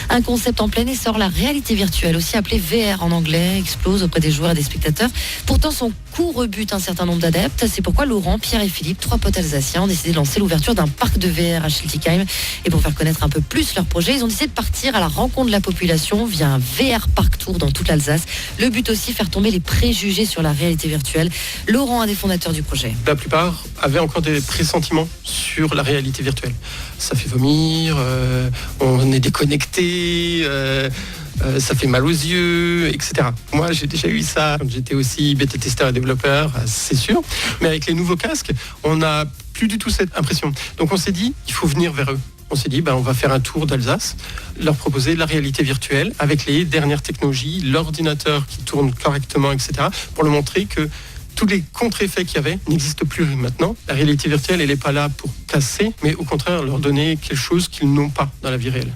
Un concept en plein essor, la réalité virtuelle, aussi appelée VR en anglais, explose auprès des joueurs et des spectateurs. Pourtant, son coût rebute un certain nombre d'adeptes. C'est pourquoi Laurent, Pierre et Philippe, trois potes alsaciens, ont décidé de lancer l'ouverture d'un parc de VR à Schiltigheim. Et pour faire connaître un peu plus leur projet, ils ont décidé de partir à la rencontre de la population via un VR Park Tour dans toute l'Alsace. Le but aussi, faire tomber les préjugés sur la réalité virtuelle. Laurent, un des fondateurs du projet. La plupart avaient encore des pressentiments sur la réalité virtuelle. Ça fait vomir, on est déconnecté, ça fait mal aux yeux, etc. Moi, j'ai déjà eu ça quand j'étais aussi bêta-testeur et développeur, c'est sûr. Mais avec les nouveaux casques, on n'a plus du tout cette impression. Donc on s'est dit, il faut venir vers eux. On s'est dit, on va faire un tour d'Alsace, leur proposer la réalité virtuelle avec les dernières technologies, l'ordinateur qui tourne correctement, etc. pour leur montrer que tous les contre-effets qu'il y avait n'existent plus maintenant. La réalité virtuelle, elle n'est pas là pour casser, mais au contraire, leur donner quelque chose qu'ils n'ont pas dans la vie réelle.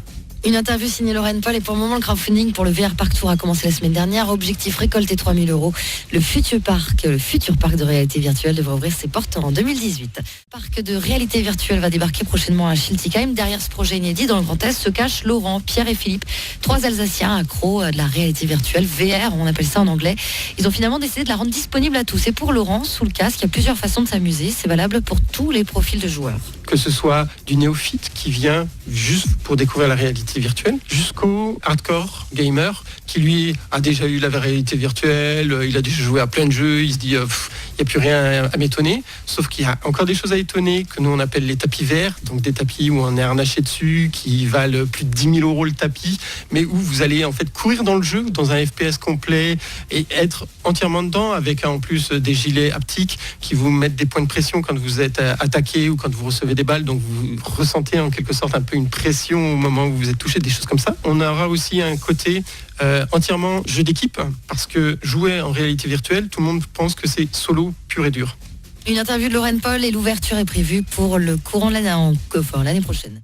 Une interview signée Lorraine Paul, et pour le moment, le crowdfunding pour le VR Park Tour a commencé la semaine dernière. Objectif, récolter 3 000 €. Le futur parc de réalité virtuelle devrait ouvrir ses portes en 2018. Le parc de réalité virtuelle va débarquer prochainement à Schiltigheim. Derrière ce projet inédit dans le Grand Est se cachent Laurent, Pierre et Philippe, trois Alsaciens accros de la réalité virtuelle, VR, on appelle ça en anglais. Ils ont finalement décidé de la rendre disponible à tous. Et pour Laurent, sous le casque, il y a plusieurs façons de s'amuser. C'est valable pour tous les profils de joueurs. Que ce soit du néophyte qui vient juste pour découvrir la réalité virtuelle, jusqu'au hardcore gamer qui lui a déjà eu la réalité virtuelle, il a déjà joué à plein de jeux, il se dit il n'y a plus rien à m'étonner, sauf qu'il y a encore des choses à étonner que nous on appelle les tapis verts, donc des tapis où on est harnaché dessus, qui valent plus de 10 000 € le tapis, mais où vous allez en fait courir dans le jeu, dans un FPS complet et être entièrement dedans avec en plus des gilets haptiques qui vous mettent des points de pression quand vous êtes attaqué ou quand vous recevez des balles, donc vous ressentez en quelque sorte un peu une pression au moment où vous êtes touché, des choses comme ça. On aura aussi un côté entièrement jeu d'équipe, parce que jouer en réalité virtuelle, tout le monde pense que c'est solo pur et dur. Une interview de Lorraine Paul, et l'ouverture est prévue pour le courant de l'année prochaine.